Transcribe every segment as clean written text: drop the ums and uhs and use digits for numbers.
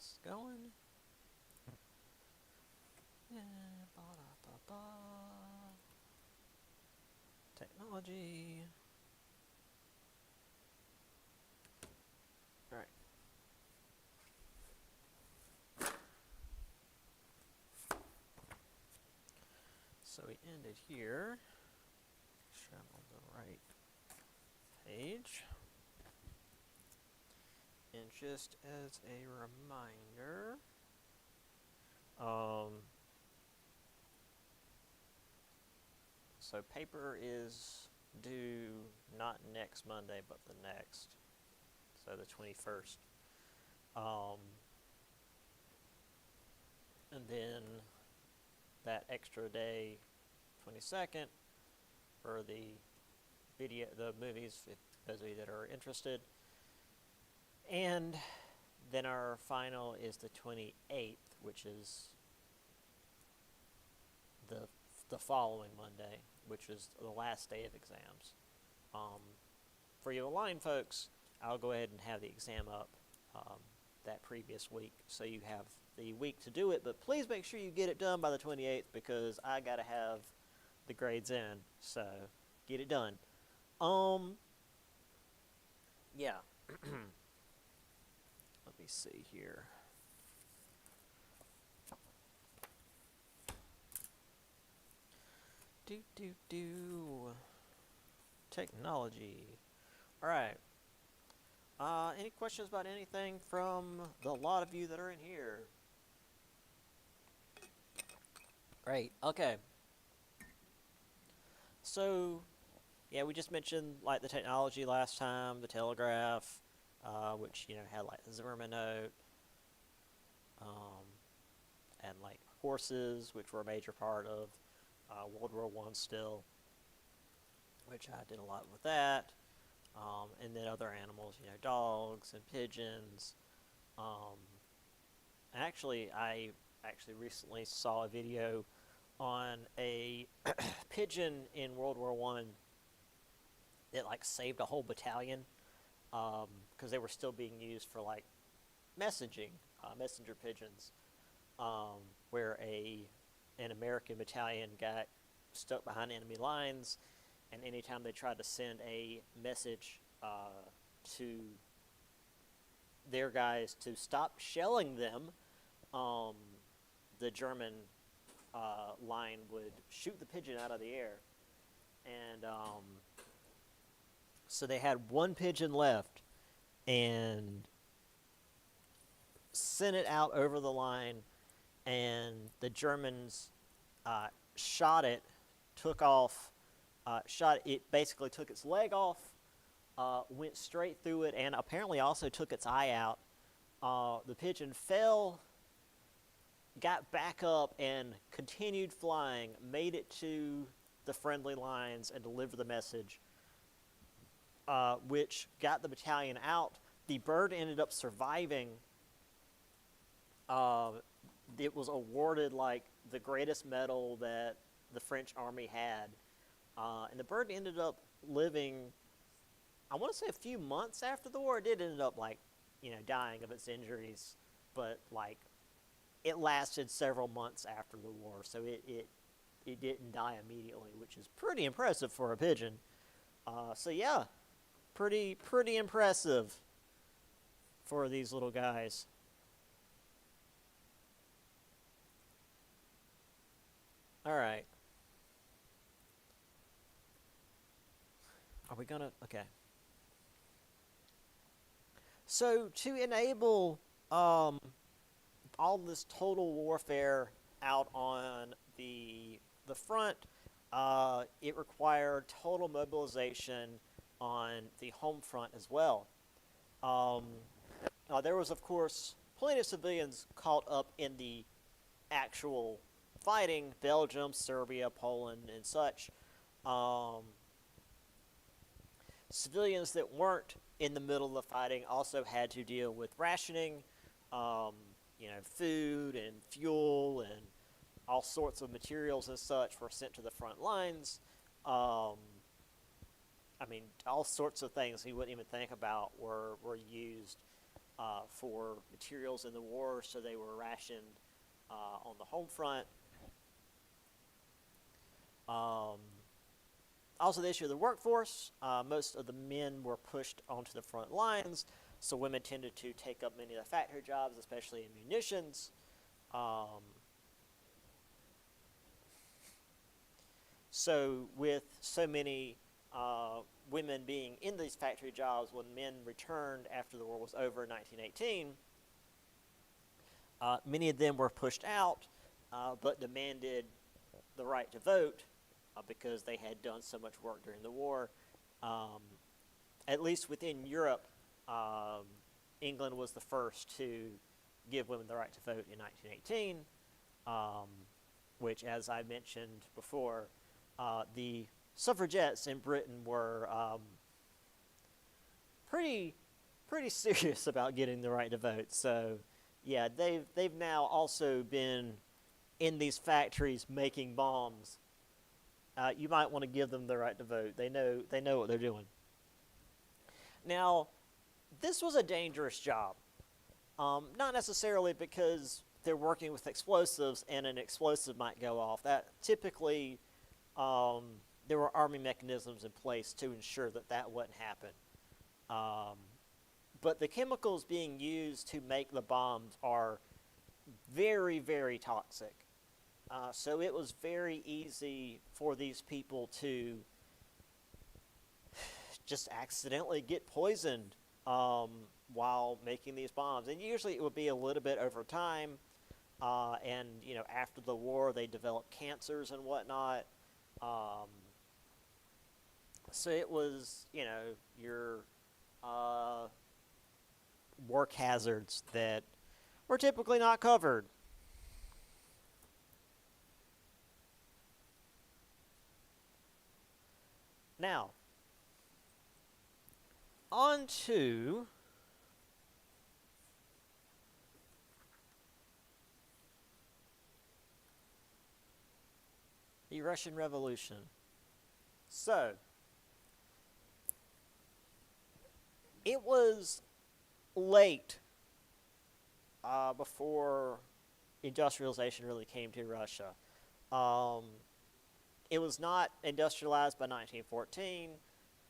this going. Yeah, ba da ba ba. Technology. All right. So we ended here. Make sure I'm on the right page. And just as a reminder, so paper is due not next Monday, but the next, so the 21st. And then that extra day, 22nd, for the movies, if those of you that are interested. And then our final is the 28th, which is the following Monday, which is the last day of exams. For you Align folks, I'll go ahead and have the exam up that previous week, so you have the week to do it, but please make sure you get it done by the 28th, because I gotta have the grades in, so get it done. Yeah. Let me see here. Technology. All right. Any questions about anything from the lot of you that are in here? Great. Okay. So, yeah, we just mentioned like the technology last time, the telegraph, which had like the Zimmerman note, and like horses, which were a major part of World War I still, which I did a lot with that. And then other animals, dogs and pigeons. I actually recently saw a video on a pigeon in World War I that like saved a whole battalion, because they were still being used for like messaging, messenger pigeons, where an American battalion got stuck behind enemy lines, and anytime they tried to send a message to their guys to stop shelling them, the German line would shoot the pigeon out of the air. And so they had one pigeon left, and sent it out over the line, and the Germans shot it, took off, basically took its leg off, went straight through it, and apparently also took its eye out. The pigeon fell, got back up, and continued flying, made it to the friendly lines, and delivered the message, which got the battalion out. The bird ended up surviving. It was awarded like the greatest medal that the French army had. And the bird ended up living, I want to say a few months after the war. It did end up like, dying of its injuries, but like it lasted several months after the war, so it didn't die immediately, which is pretty impressive for a pigeon. So yeah, pretty impressive for these little guys. All right. Are we gonna? Okay. So to enable all this total warfare out on the front, it required total mobilization on the home front as well. There was, of course, plenty of civilians caught up in the actual fighting: Belgium, Serbia, Poland, and such. Civilians that weren't in the middle of the fighting also had to deal with rationing, food and fuel and all sorts of materials and such were sent to the front lines. All sorts of things you wouldn't even think about were used. for materials in the war, so they were rationed on the home front. Also, the issue of the workforce. Most of the men were pushed onto the front lines, so women tended to take up many of the factory jobs, especially in munitions. So with so many women being in these factory jobs, when men returned after the war was over in 1918, many of them were pushed out, but demanded the right to vote because they had done so much work during the war. At least within Europe, England was the first to give women the right to vote in 1918, which, as I mentioned before, the suffragettes in Britain were pretty serious about getting the right to vote. So, yeah, they've now also been in these factories making bombs. You might want to give them the right to vote. They know what they're doing. Now, this was a dangerous job, not necessarily because they're working with explosives and an explosive might go off. That typically there were army mechanisms in place to ensure that wouldn't happen. But the chemicals being used to make the bombs are very, very toxic. So it was very easy for these people to just accidentally get poisoned while making these bombs. And usually it would be a little bit over time. And, after the war, they developed cancers and whatnot. So it was, your work hazards that were typically not covered. Now, on to the Russian Revolution. So, it was late before industrialization really came to Russia. It was not industrialized by 1914.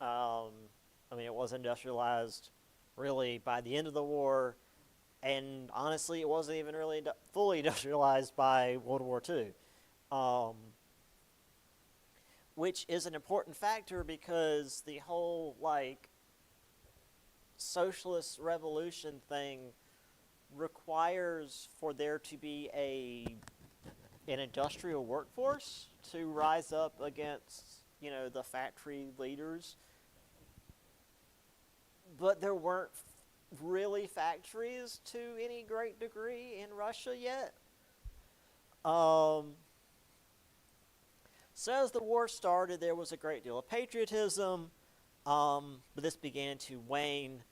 It was industrialized really by the end of the war, and honestly, it wasn't even really fully industrialized by World War II, which is an important factor because the whole, socialist revolution thing requires for there to be an industrial workforce to rise up against, the factory leaders. But there weren't really factories to any great degree in Russia yet. So as the war started, there was a great deal of patriotism, but this began to wane,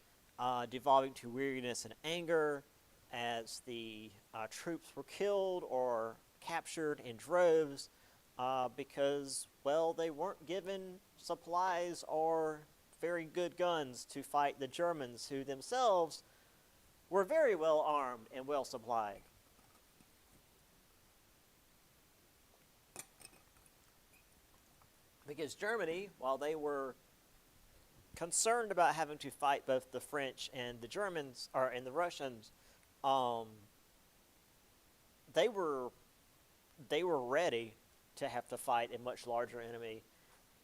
devolving to weariness and anger as the troops were killed or captured in droves because, they weren't given supplies or very good guns to fight the Germans, who themselves were very well armed and well supplied. Because Germany, while they were concerned about having to fight both the French and the Germans, and the Russians, they were ready to have to fight a much larger enemy.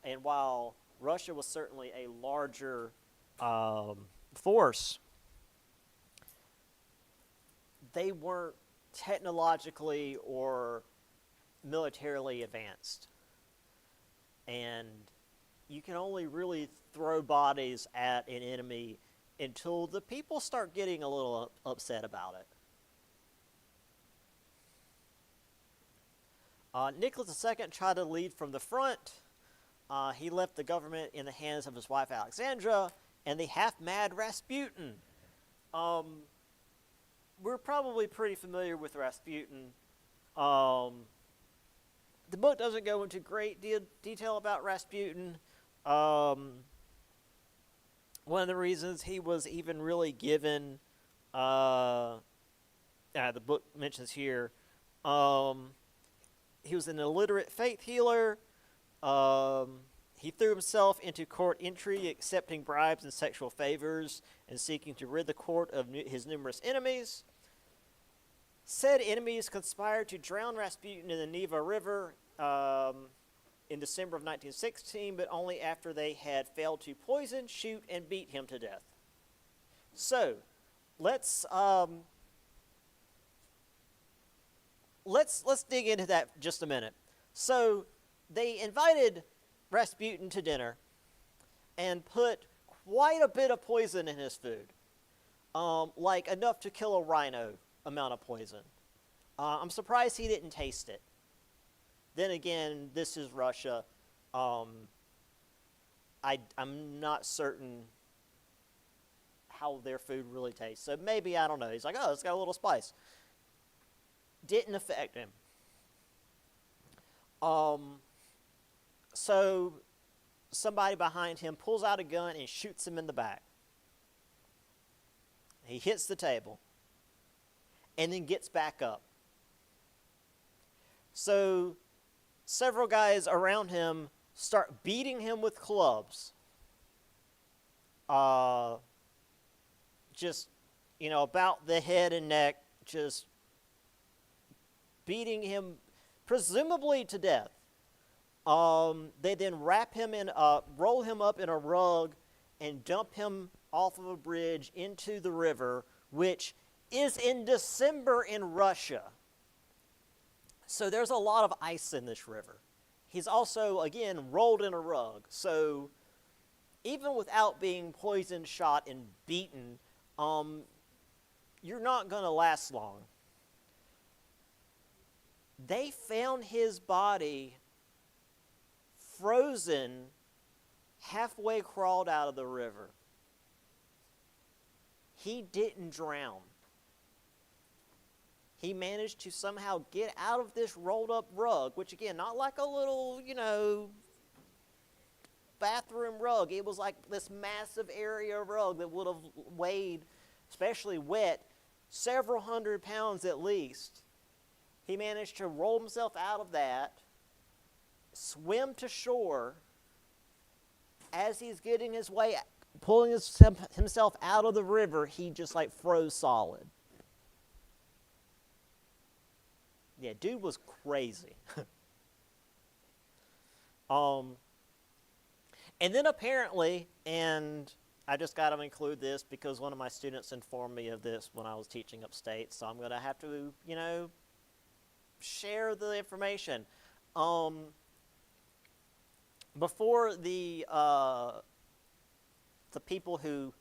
And while Russia was certainly a larger force, they weren't technologically or militarily advanced. And you can only really throw bodies at an enemy until the people start getting a little upset about it. Nicholas II tried to lead from the front. He left the government in the hands of his wife Alexandra and the half-mad Rasputin. We're probably pretty familiar with Rasputin. The book doesn't go into great detail about Rasputin. One of the reasons he was even really given Uh, the book mentions here, um, he was an illiterate faith healer. He threw himself into court intrigue, accepting bribes and sexual favors, and seeking to rid the court of his numerous enemies. Said enemies conspired to drown Rasputin in the Neva River in December of 1916, but only after they had failed to poison, shoot, and beat him to death. So, let's dig into that just a minute. So, they invited Rasputin to dinner and put quite a bit of poison in his food, like enough to kill a rhino amount of poison. I'm surprised he didn't taste it. Then again, this is Russia. I'm not certain how their food really tastes. So maybe, I don't know. He's like, oh, it's got a little spice. Didn't affect him. So somebody behind him pulls out a gun and shoots him in the back. He hits the table and then gets back up. So several guys around him start beating him with clubs. Just, about the head and neck, just beating him presumably to death. They then roll him up in a rug and dump him off of a bridge into the river, which is in December in Russia. So there's a lot of ice in this river. He's also, again, rolled in a rug. So even without being poisoned, shot, and beaten, you're not going to last long. They found his body frozen, halfway crawled out of the river. He didn't drown. He managed to somehow get out of this rolled up rug, which again, not like a little, bathroom rug. It was like this massive area rug that would have weighed, especially wet, several hundred pounds at least. He managed to roll himself out of that, swim to shore. As he's getting his way, pulling himself out of the river, he just froze solid. Yeah, dude was crazy. And then apparently, and I just got to include this because one of my students informed me of this when I was teaching upstate, so I'm going to have to, share the information. Before the people who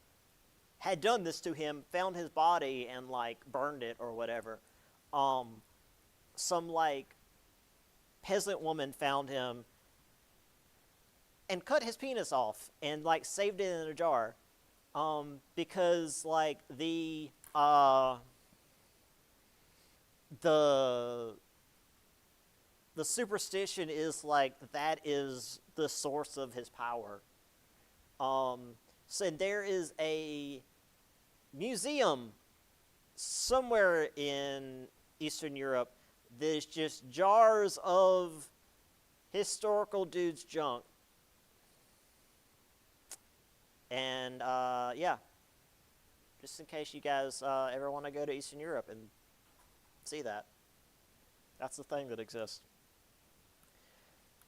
had done this to him found his body and burned it or whatever, some peasant woman found him and cut his penis off and saved it in a jar, because the superstition is that is the source of his power. So there is a museum somewhere in Eastern Europe. There's just jars of historical dude's junk. And, just in case you guys ever want to go to Eastern Europe and see that. That's the thing that exists.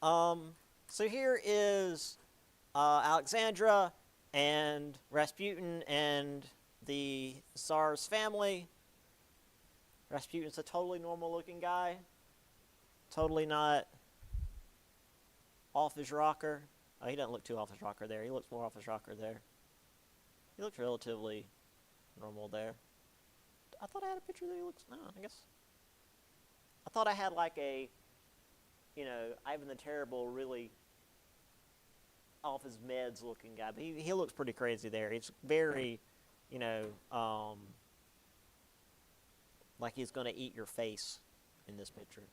So here is Alexandra and Rasputin and the Tsar's family. Rasputin's a totally normal-looking guy. Totally not off his rocker. Oh, he doesn't look too off his rocker there. He looks more off his rocker there. He looks relatively normal there. I thought I had a picture that he looks... No, I guess... I thought I had a, Ivan the Terrible, really off his meds looking guy. But he looks pretty crazy there. He's very, like he's going to eat your face in this picture.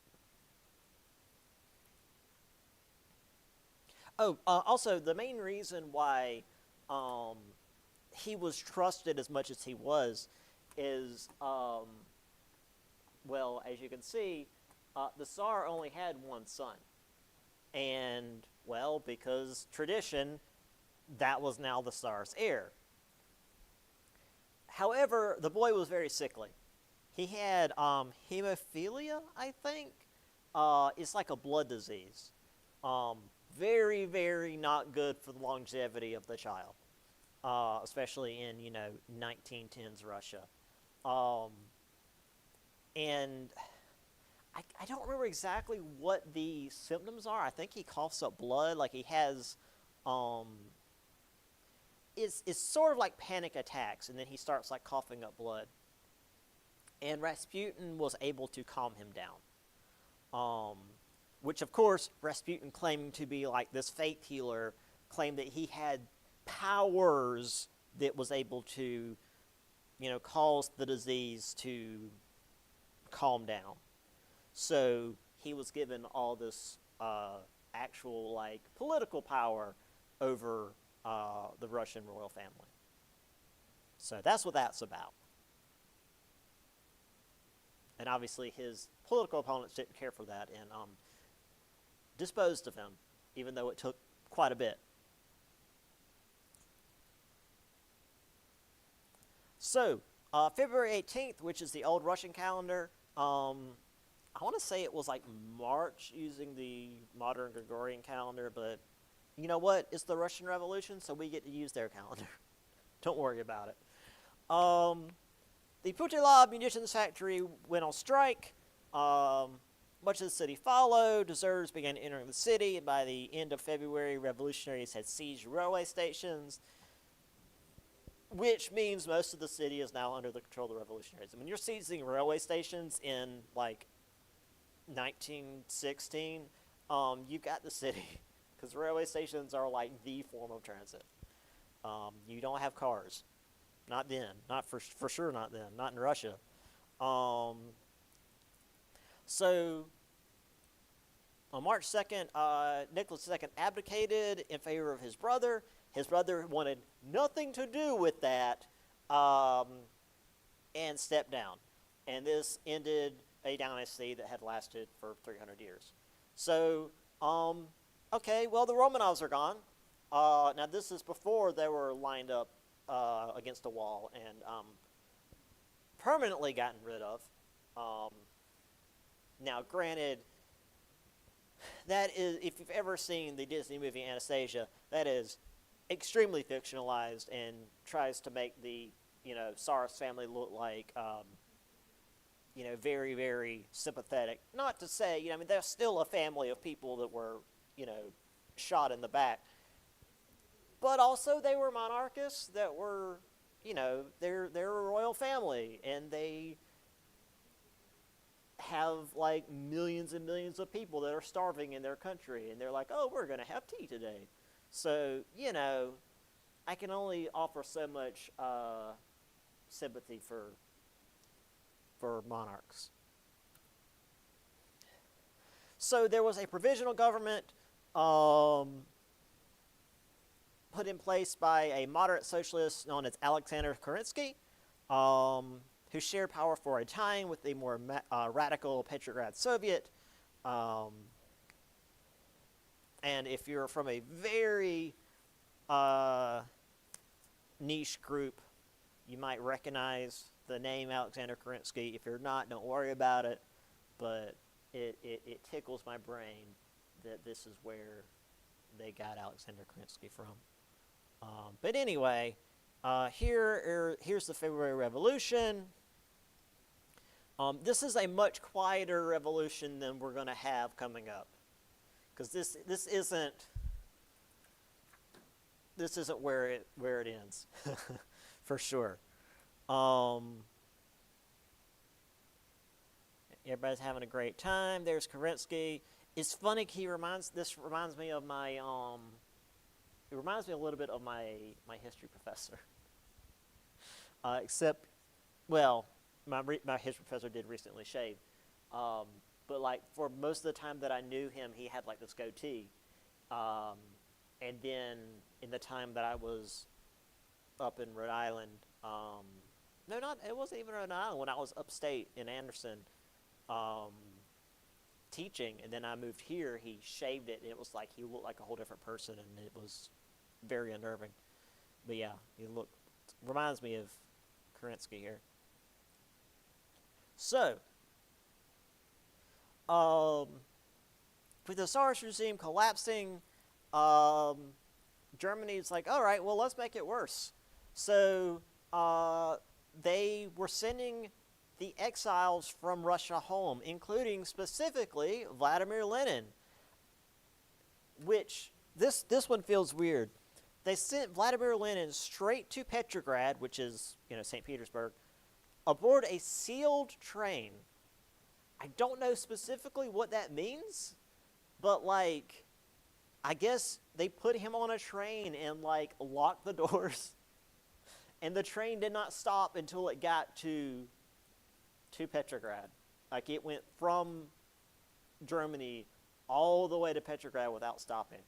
Oh, also, the main reason why he was trusted as much as he was is, well, as you can see, the Tsar only had one son. And, well, because tradition, that was now the Tsar's heir. However, the boy was very sickly. He had hemophilia, I think. It's like a blood disease. Um, Very, very not good for the longevity of the child, especially in 1910s Russia. Um, and I don't remember exactly what the symptoms are. I think he coughs up blood, like he has. Um, it's sort of like panic attacks, and then he starts like coughing up blood. And Rasputin was able to calm him down. Um, which, of course, Rasputin, claiming to be like this faith healer, claimed that he had powers that was able to, cause the disease to calm down. So he was given all this actual like political power over the Russian royal family. So that's what that's about. And obviously his political opponents didn't care for that and disposed of him, even though it took quite a bit. So, February 18th, which is the old Russian calendar, I want to say it was like March using the modern Gregorian calendar, but you know what? It's the Russian Revolution, so we get to use their calendar. Don't worry about it. The Putilov munitions factory went on strike. Much of the city followed. Deserters began entering the city, and by the end of February, revolutionaries had seized railway stations, which means most of the city is now under the control of the revolutionaries. I mean, you're seizing railway stations in, like, 1916, you got the city, because railway stations are, like, the form of transit. You don't have cars. Not then. Not for sure not then. Not in Russia. So, on March 2nd, Nicholas II abdicated in favor of his brother. His brother wanted nothing to do with that and stepped down. And this ended a dynasty that had lasted for 300 years. So, okay, well, the Romanovs are gone. Now, this is before they were lined up against a wall and permanently gotten rid of. Now, granted, that is, if you've ever seen the Disney movie Anastasia, that is extremely fictionalized and tries to make the, Tsar's family look like, very, very sympathetic. Not to say, they're still a family of people that were, shot in the back. But also they were monarchists that were, they're a royal family, and they have like millions and millions of people that are starving in their country, and they're like, oh, we're going to have tea today. So, I can only offer so much sympathy for monarchs. So there was a provisional government put in place by a moderate socialist known as Alexander Kerensky, who shared power for a time with the more radical Petrograd Soviet. And if you're from a very niche group, you might recognize the name Alexander Kerensky. If you're not, don't worry about it. But it tickles my brain that this is where they got Alexander Kerensky from. But anyway, here's the February Revolution. This is a much quieter revolution than we're going to have coming up, because this isn't where it ends, for sure. Everybody's having a great time. There's Kerensky. It's funny. This reminds me of my It reminds me a little bit of my history professor. Except, well, my history professor did recently shave. But like for most of the time that I knew him, he had like this goatee. And then in the time that I was up in Rhode Island, No, not it wasn't even Rhode Island. When I was upstate in Anderson, um, teaching, and then I moved here, he shaved it, and it was like he looked like a whole different person, and it was very unnerving. But yeah, he looked reminds me of Kerensky here. So, um, with the Tsarist regime collapsing, um, Germany's like, all right, well, let's make it worse. So uh, they were sending the exiles from Russia home, including specifically Vladimir Lenin, which this one feels weird. They sent Vladimir Lenin straight to Petrograd, which is, St. Petersburg, aboard a sealed train. I don't know specifically what that means, but like I guess they put him on a train and like locked the doors, and the train did not stop until it got to Petrograd. Like it went from Germany all the way to Petrograd without stopping,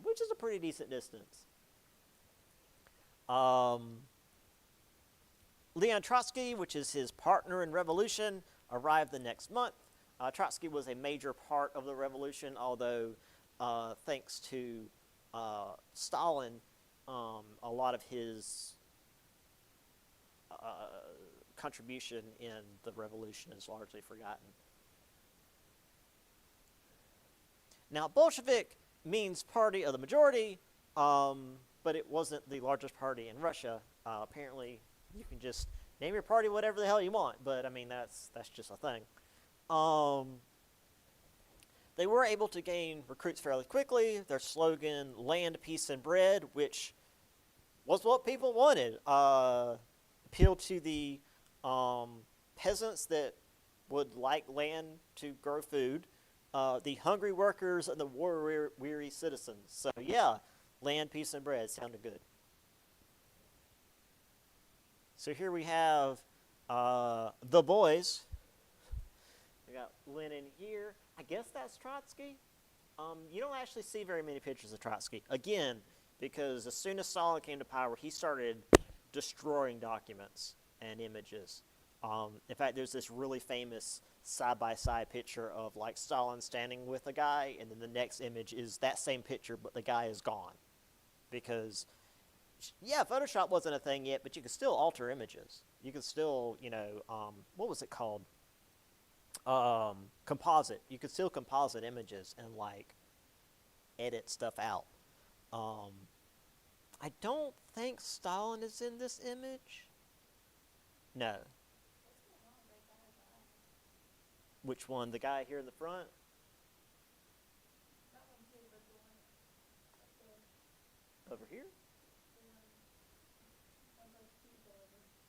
which is a pretty decent distance. Leon Trotsky, which is his partner in revolution, arrived the next month. Trotsky was a major part of the revolution, although thanks to Stalin, a lot of his contribution in the revolution is largely forgotten. Now, Bolshevik means party of the majority, but it wasn't the largest party in Russia. Apparently, you can just name your party whatever the hell you want, but I mean that's just a thing. They were able to gain recruits fairly quickly. Their slogan, "Land, Peace, and Bread," which was what people wanted, appealed to the peasants that would like land to grow food, the hungry workers, and the war-weary citizens. So yeah, land, peace, and bread sounded good. So here we have the boys. We got Lenin here. I guess that's Trotsky. You don't actually see very many pictures of Trotsky. Again, because as soon as Stalin came to power, he started destroying documents and images. In fact, there's this really famous side-by-side picture of like Stalin standing with a guy, and then the next image is that same picture, but the guy is gone. Because, yeah, Photoshop wasn't a thing yet, but you could still alter images. You could still, what was it called? Composite. You could still composite images and like edit stuff out. I don't think Stalin is in this image. No. Which one? The guy here in the front? Over here?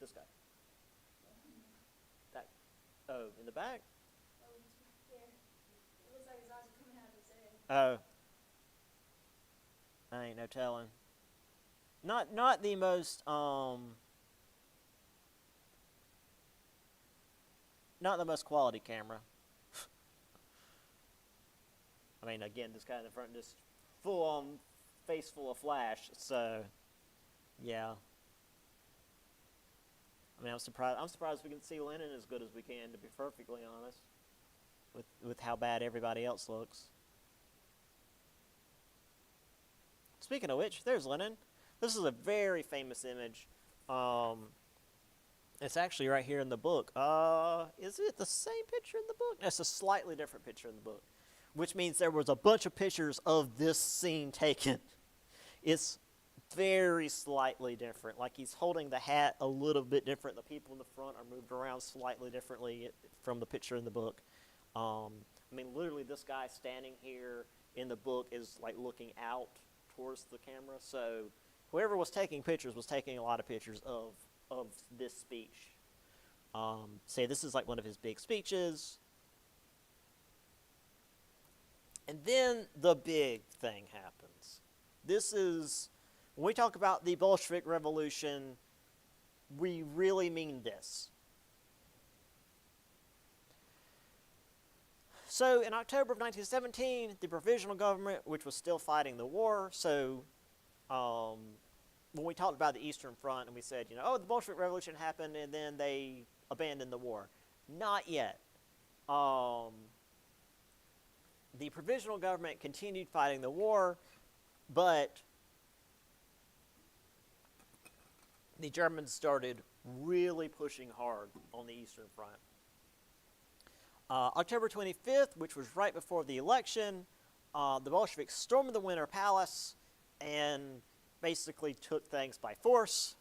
This guy. That. Oh, in the back? Oh. I ain't no telling. Not the most not the most quality camera. I mean, again, this guy in the front just full on face full of flash. So, yeah. I mean, I'm surprised we can see Lenin as good as we can, to be perfectly honest, with how bad everybody else looks. Speaking of which, there's Lenin. This is a very famous image. It's actually right here in the book. Is it the same picture in the book? No, it's a slightly different picture in the book, which means there was a bunch of pictures of this scene taken. It's very slightly different. Like he's holding the hat a little bit different. The people in the front are moved around slightly differently from the picture in the book. I mean, literally, this guy standing here in the book is like looking out towards the camera. So whoever was taking pictures was taking a lot of pictures of this speech. Say this is like one of his big speeches. And then the big thing happens. This is, when we talk about the Bolshevik Revolution, we really mean this. So in October of 1917, the provisional government, which was still fighting the war, so when we talked about the Eastern Front and we said, oh, the Bolshevik Revolution happened and then they abandoned the war. Not yet. The provisional government continued fighting the war, but the Germans started really pushing hard on the Eastern Front. October 25th, which was right before the election, the Bolsheviks stormed the Winter Palace and basically took things by force.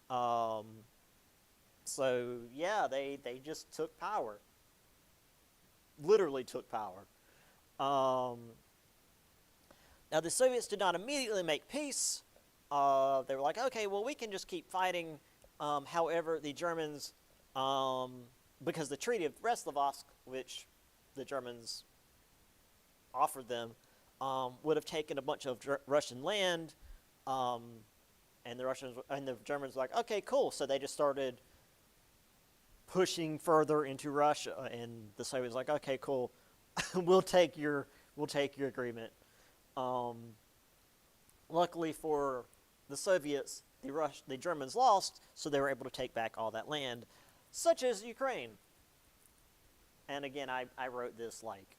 So, yeah, they just took power. Literally took power. Now, the Soviets did not immediately make peace. They were like, okay, well, we can just keep fighting. However, the Germans, because the Treaty of Brest-Litovsk, which the Germans offered them, would have taken a bunch of Russian land, and the Germans were like, okay, cool. So they just started pushing further into Russia, and the Soviets were like, okay, cool, we'll take your agreement. Luckily for the Soviets, the Germans lost, so they were able to take back all that land, such as Ukraine. And again, I wrote this like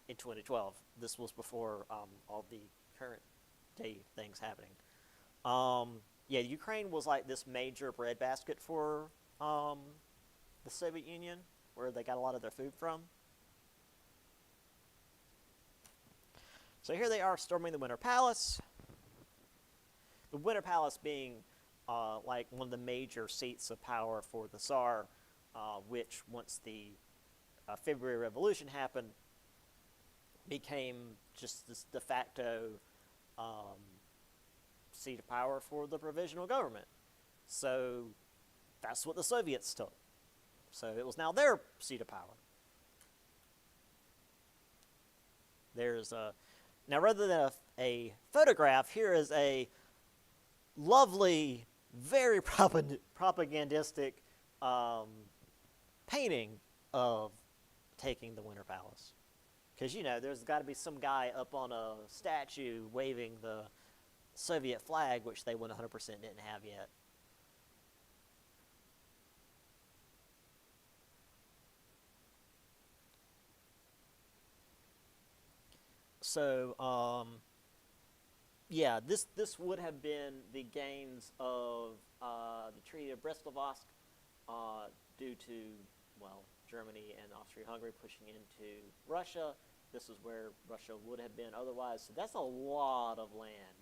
in 2012. This was before all the current day things happening. Yeah, Ukraine was like this major breadbasket for the Soviet Union, where they got a lot of their food from. So here they are storming the Winter Palace. The Winter Palace being like one of the major seats of power for the Tsar, which once the February Revolution happened, became just this de facto seat of power for the provisional government. So that's what the Soviets took. So it was now their seat of power. There's a... Now, rather than a photograph, here is a lovely, very propagandistic painting of taking the Winter Palace. Because, there's got to be some guy up on a statue waving the Soviet flag, which they 100% didn't have yet. So, yeah, this would have been the gains of the Treaty of Brest-Litovsk due to, well, Germany and Austria-Hungary pushing into Russia. This is where Russia would have been otherwise. So that's a lot of land.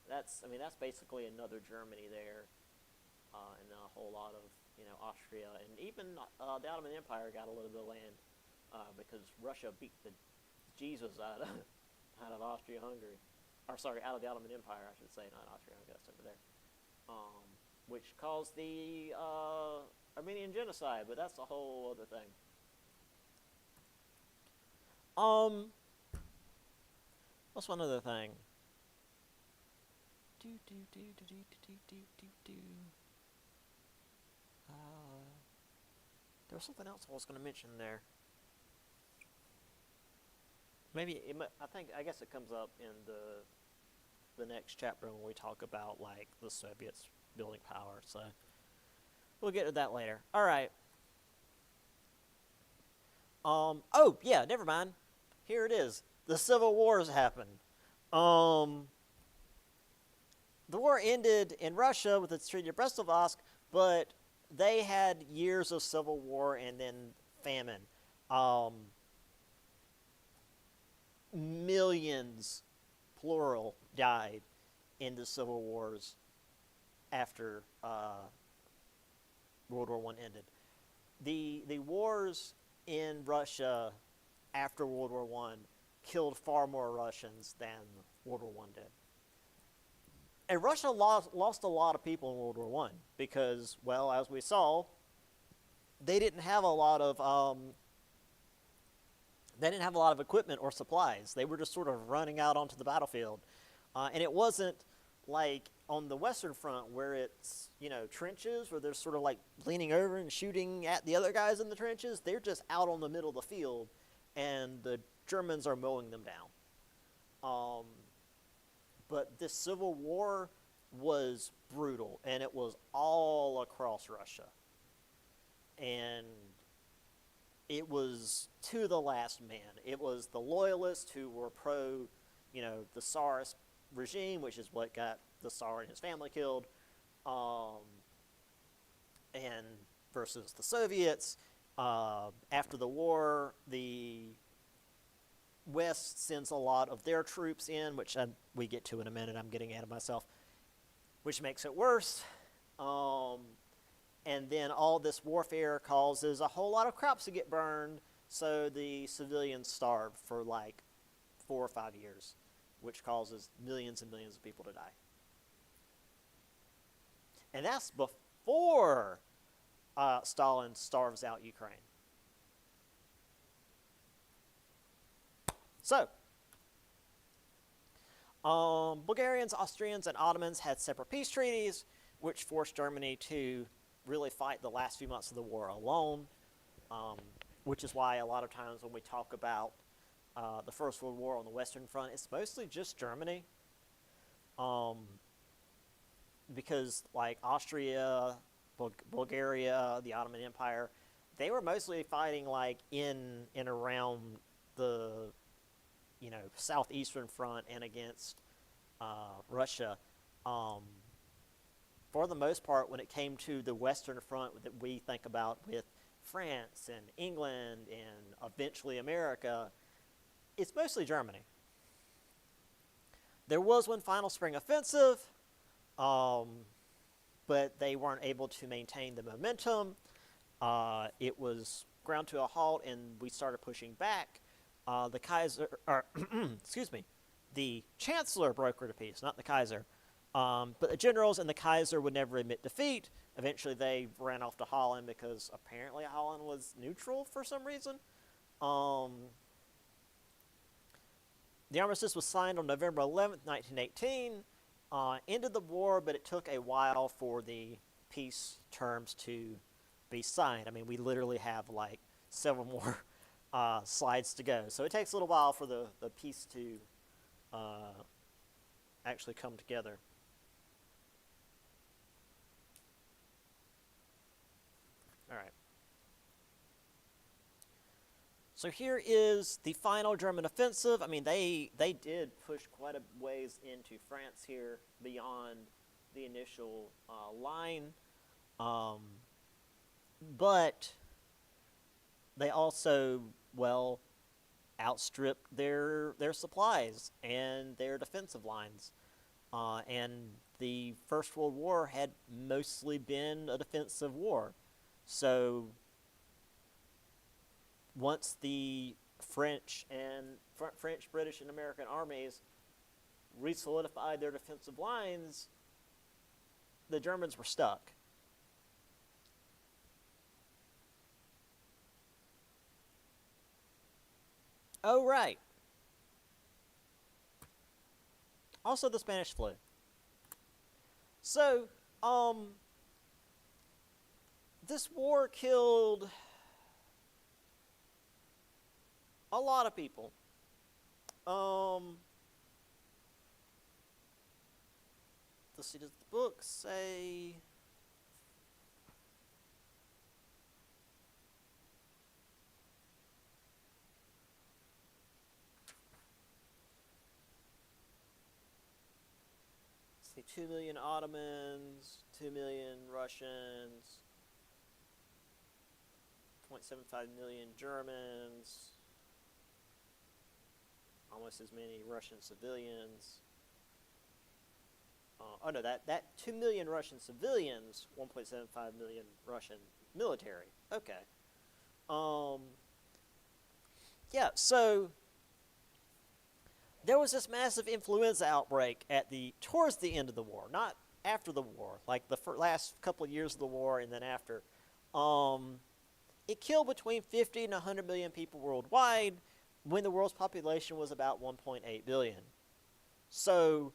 That's basically another Germany there, and a whole lot of, Austria. And even the Ottoman Empire got a little bit of land because Russia beat the Jesus out of Austria-Hungary. Or, sorry, out of the Ottoman Empire, I should say, not Austria-Hungary, that's over there. Which caused the Armenian genocide, but that's a whole other thing. What's one other thing? There was something else I was going to mention there. I guess it comes up in the next chapter when we talk about like the Soviets building power. So we'll get to that later. All right. Oh yeah, never mind. Here it is. The Civil Wars happened. The war ended in Russia with the Treaty of Brest-Litovsk, but they had years of civil war and then famine. Millions, plural, died in the civil wars after World War I ended. The wars in Russia after World War I killed far more Russians than World War I did. And Russia lost a lot of people in World War I because, well, as we saw, they didn't have a lot of equipment or supplies. They were just sort of running out onto the battlefield. And it wasn't like on the Western Front where it's, trenches, where they're sort of like leaning over and shooting at the other guys in the trenches. They're just out on the middle of the field, and the Germans are mowing them down. But this civil war was brutal, and it was all across Russia. And it was to the last man. It was the loyalists who were pro, the Tsarist regime, which is what got the Tsar and his family killed, and versus the Soviets. After the war, the West sends a lot of their troops in, which we get to in a minute. I'm getting ahead of myself, which makes it worse. And then all this warfare causes a whole lot of crops to get burned, so the civilians starve for like 4 or 5 years, which causes millions and millions of people to die. And that's before Stalin starves out Ukraine. So, Bulgarians, Austrians, and Ottomans had separate peace treaties, which forced Germany to really fight the last few months of the war alone, which is why a lot of times when we talk about the First World War on the Western Front, it's mostly just Germany. Because like Austria, Bulgaria, the Ottoman Empire, they were mostly fighting like in and around the southeastern front and against Russia. For the most part, when it came to the Western Front that we think about with France and England and eventually America, it's mostly Germany. There was one final spring offensive, but they weren't able to maintain the momentum. It was ground to a halt, and we started pushing back. The Kaiser, or excuse me, the Chancellor brokered a peace, not the Kaiser. But the generals and the Kaiser would never admit defeat. Eventually, they ran off to Holland because apparently Holland was neutral for some reason. The armistice was signed on November 11th, 1918. Ended the war, but it took a while for the peace terms to be signed. I mean, we literally have like several more slides to go. So it takes a little while for the peace to actually come together. All right. So here is the final German offensive. I mean, they did push quite a ways into France here beyond the initial line. But they also, outstripped their supplies and their defensive lines. And the First World War had mostly been a defensive war. So once the French, British, and American armies re-solidified their defensive lines, the Germans were stuck. Oh, right. Also the Spanish flu. So, this war killed a lot of people. Let's see, does the book say... Let's see, 2 million Ottomans, 2 million Russians, 0.75 million Germans, almost as many Russian civilians. That 2 million Russian civilians, 1.75 million Russian military. Okay. Yeah, so there was this massive influenza outbreak towards the end of the war, not after the war, like the last couple of years of the war and then after. It killed between 50 and 100 million people worldwide when the world's population was about 1.8 billion. So,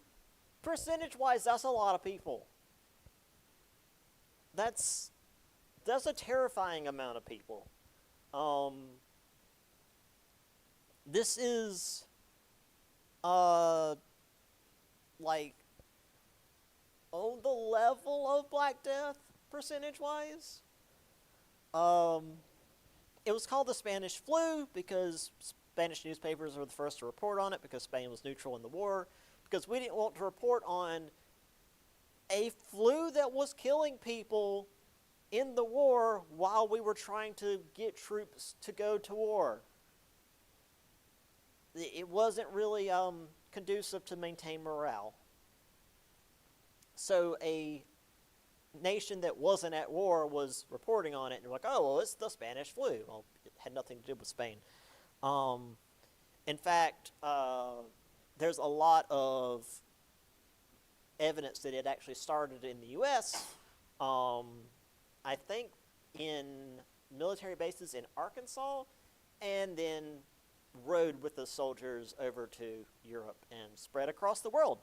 percentage-wise, that's a lot of people. That's a terrifying amount of people. This is like on the level of Black Death percentage-wise. Um, it was called the Spanish flu because Spanish newspapers were the first to report on it because Spain was neutral in the war, because we didn't want to report on a flu that was killing people in the war while we were trying to get troops to go to war. It wasn't really conducive to maintain morale. So a nation that wasn't at war was reporting on it, and like, oh, well, it's the Spanish flu. Well, it had nothing to do with Spain. Um, in fact, there's a lot of evidence that it actually started in the U.S. I think in military bases in Arkansas, and then rode with the soldiers over to Europe and spread across the world.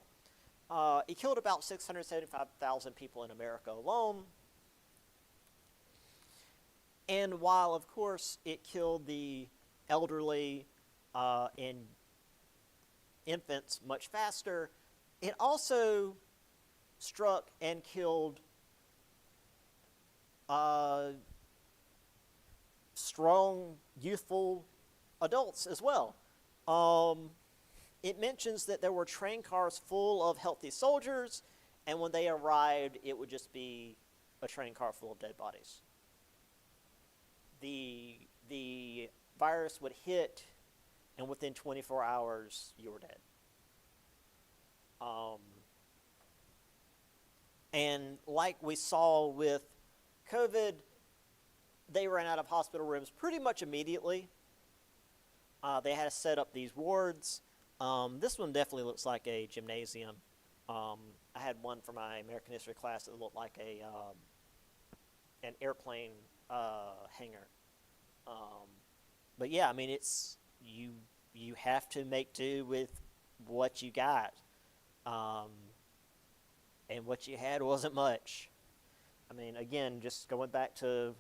It killed about 675,000 people in America alone. And while, of course, it killed the elderly and infants much faster, it also struck and killed strong, youthful adults as well. It mentions that there were train cars full of healthy soldiers, and when they arrived, it would just be a train car full of dead bodies. The virus would hit, and within 24 hours, you were dead. And like we saw with COVID, they ran out of hospital rooms pretty much immediately. They had to set up these wards. This one definitely looks like a gymnasium. I had one for my American history class that looked like an airplane hangar. But yeah, I mean, it's you have to make do with what you got, and what you had wasn't much. I mean, again, just going back to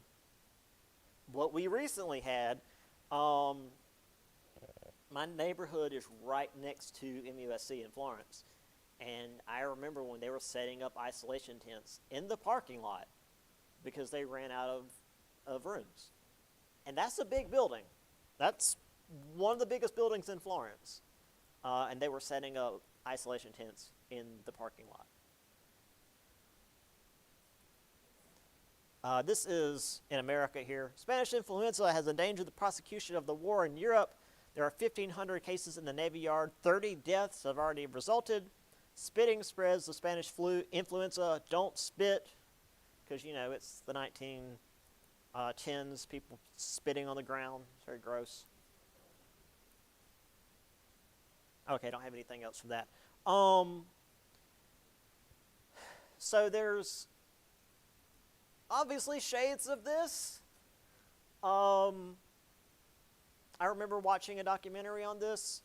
what we recently had. My neighborhood is right next to MUSC in Florence, and I remember when they were setting up isolation tents in the parking lot because they ran out of rooms. And that's a big building. That's one of the biggest buildings in Florence. And they were setting up isolation tents in the parking lot. This is in America here. Spanish influenza has endangered the prosecution of the war in Europe. There are 1,500 cases in the Navy Yard. 30 deaths have already resulted. Spitting spreads the Spanish flu, influenza. Don't spit, because, you know, it's the 1910s. People spitting on the ground. It's very gross. Okay, I don't have anything else from that. So there's obviously shades of this. I remember watching a documentary on this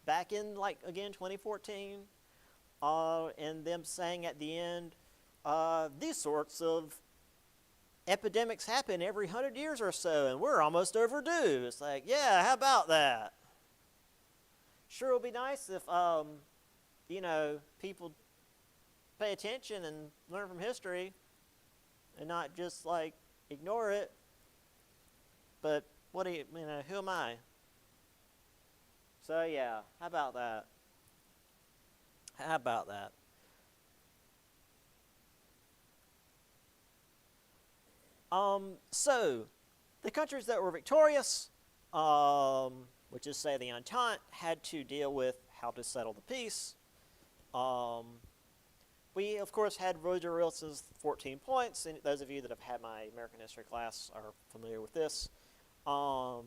back in, 2014, and them saying at the end, these sorts of epidemics happen every 100 years or so, and we're almost overdue. It's like, yeah, how about that? Sure, it would be nice if, people pay attention and learn from history and not just, ignore it. But who am I? So, yeah, how about that? How about that? So, the countries that were victorious, which is, say, the Entente, had to deal with how to settle the peace. We, of course, had Woodrow Wilson's 14 points, and those of you that have had my American history class are familiar with this. Now,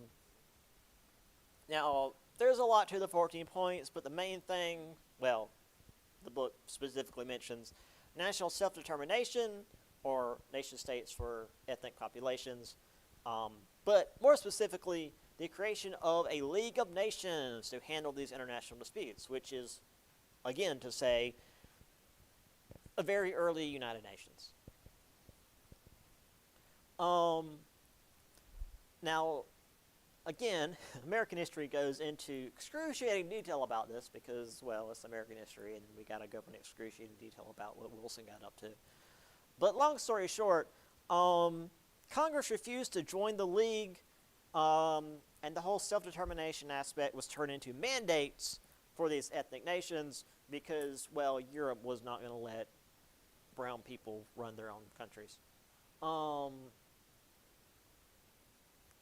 there's a lot to the 14 points, but the main thing, well, the book specifically mentions national self-determination, or nation-states for ethnic populations, but more specifically, the creation of a League of Nations to handle these international disputes, which is, again, to say, a very early United Nations. Now, again, American history goes into excruciating detail about this because, well, it's American history, and we got to go into excruciating detail about what Wilson got up to. But long story short, Congress refused to join the League, and the whole self-determination aspect was turned into mandates for these ethnic nations because, well, Europe was not going to let brown people run their own countries.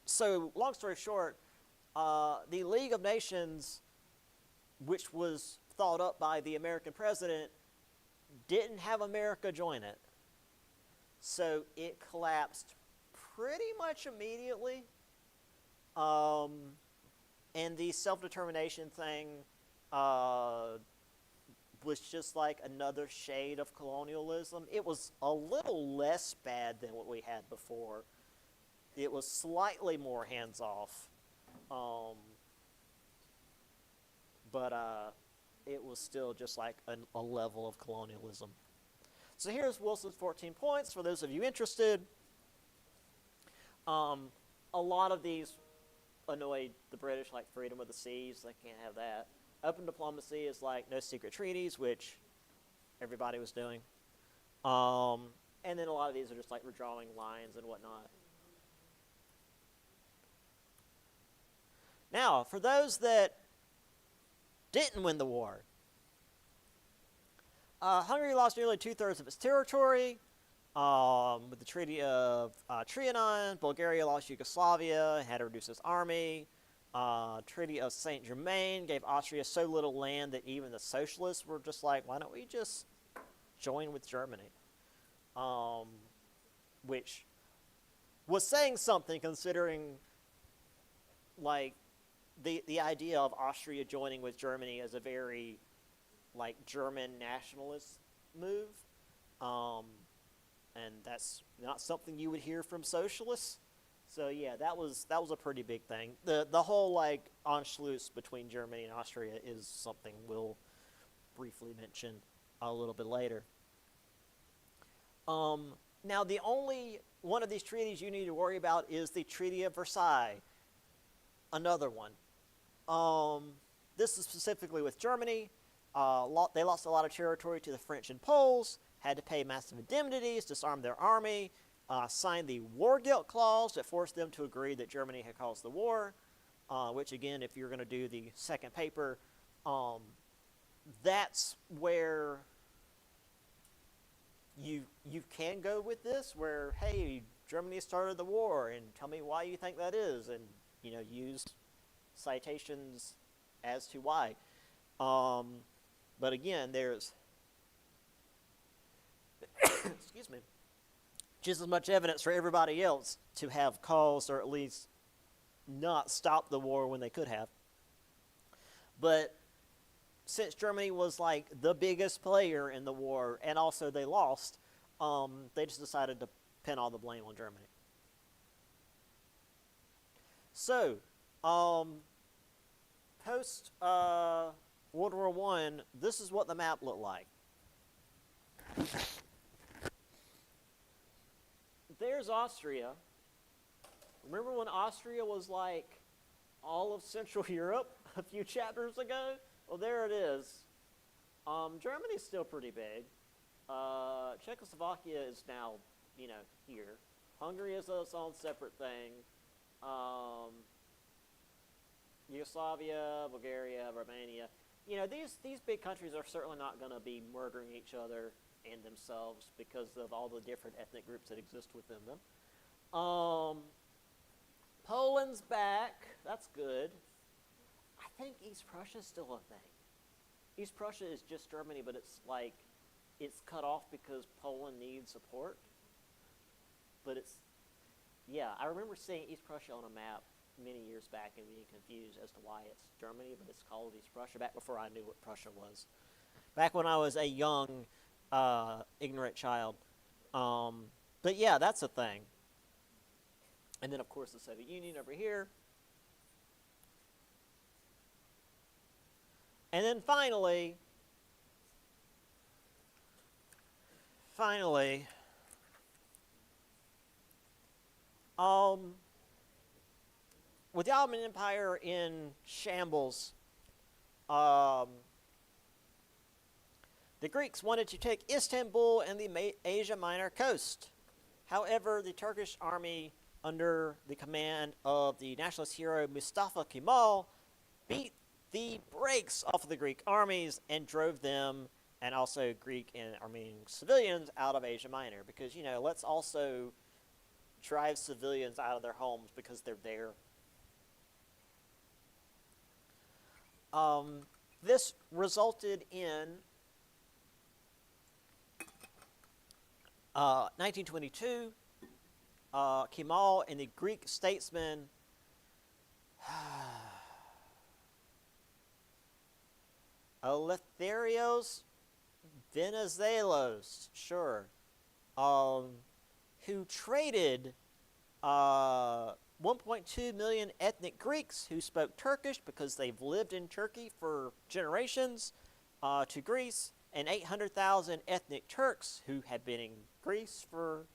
So, long story short, the League of Nations, which was thought up by the American president, didn't have America join it. So it collapsed pretty much immediately. And the self-determination thing was just like another shade of colonialism. It was a little less bad than what we had before. It was slightly more hands-off. But it was still just like a level of colonialism. So here's Wilson's 14 points for those of you interested. A lot of these annoyed the British, like freedom of the seas. They can't have that. Open diplomacy is like no secret treaties, which everybody was doing. And then a lot of these are just like redrawing lines and whatnot. Now, for those that didn't win the war, Hungary lost nearly 2/3 of its territory with the Treaty of Trianon. Bulgaria lost Yugoslavia and had to reduce its army. Treaty of Saint Germain gave Austria so little land that even the socialists were just like, why don't we just join with Germany? Which was saying something considering like the idea of Austria joining with Germany as a very like German nationalist move. And that's not something you would hear from socialists. So yeah, that was a pretty big thing. The whole like Anschluss between Germany and Austria is something we'll briefly mention a little bit later. Now the only one of these treaties you need to worry about is the Treaty of Versailles. Another one. This is specifically with Germany. They lost a lot of territory to the French and Poles, had to pay massive indemnities, disarm their army, signed the War Guilt Clause that forced them to agree that Germany had caused the war, which again, if you're going to do the second paper, that's where you can go with this, where, hey, Germany started the war, and tell me why you think that is, and, use citations as to why. But again, there's excuse me, just as much evidence for everybody else to have caused or at least not stopped the war when they could have. But since Germany was like the biggest player in the war and also they lost, they just decided to pin all the blame on Germany. So, post World War I, this is what the map looked like. There's Austria. Remember when Austria was like all of Central Europe a few chapters ago? Well, there it is. Germany's still pretty big. Czechoslovakia is now, here. Hungary is its own separate thing. Yugoslavia, Bulgaria, Romania. These big countries are certainly not going to be murdering each other and themselves because of all the different ethnic groups that exist within them. Poland's back. That's good. I think East Prussia's still a thing. East Prussia is just Germany, but it's cut off because Poland needs support. But I remember seeing East Prussia on a map many years back and being confused as to why it's Germany, but it's called East Prussia, back before I knew what Prussia was. Back when I was a young, ignorant child. But yeah, that's a thing. And then, of course, the Soviet Union over here. And then finally, with the Ottoman Empire in shambles, um, the Greeks wanted to take Istanbul and the Asia Minor coast. However, the Turkish army, under the command of the nationalist hero Mustafa Kemal, beat the brakes off of the Greek armies and drove them, and also Greek and Armenian civilians, out of Asia Minor. Because, let's also drive civilians out of their homes because they're there. This resulted in 1922, Kemal and the Greek statesman Eleftherios Venizelos, sure, who traded 1.2 million ethnic Greeks who spoke Turkish because they've lived in Turkey for generations to Greece, and 800,000 ethnic Turks who had been in Greece for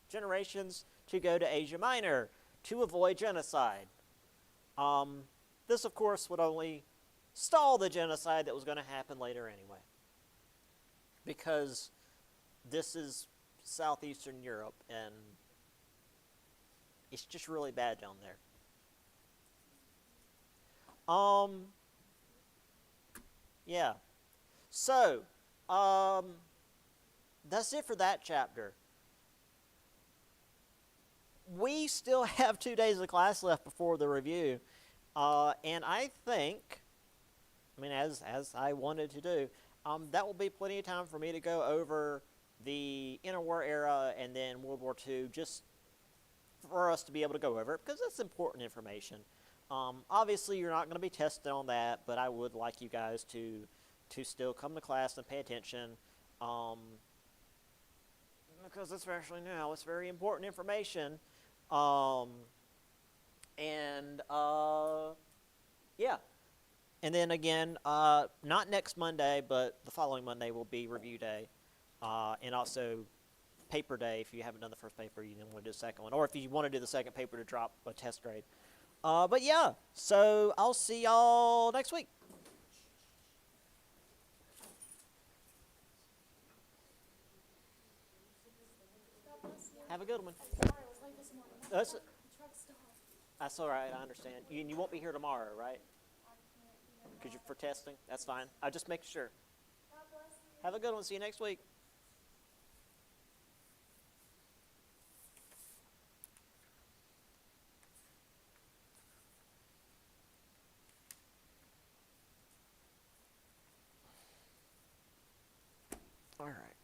generations to go to Asia Minor to avoid genocide. This, of course, would only stall the genocide that was going to happen later anyway, because this is southeastern Europe, and it's just really bad down there. Yeah. So, that's it for that chapter. We still have 2 days of class left before the review, and I think, as I wanted to do, that will be plenty of time for me to go over the interwar era and then World War II, just for us to be able to go over it, because that's important information. Obviously, you're not going to be tested on that, but I would like you guys to still come to class and pay attention, because especially now, it's very important information. Yeah. And then again, not next Monday, but the following Monday will be review day, and also paper day. If you haven't done the first paper, you didn't want to do the second one, or if you want to do the second paper to drop a test grade. But yeah, so I'll see y'all next week. Have a good one. That's all right. I understand. You won't be here tomorrow, right? Because you're for testing. That's fine. I'll just make sure. Have a good one. See you next week. All right.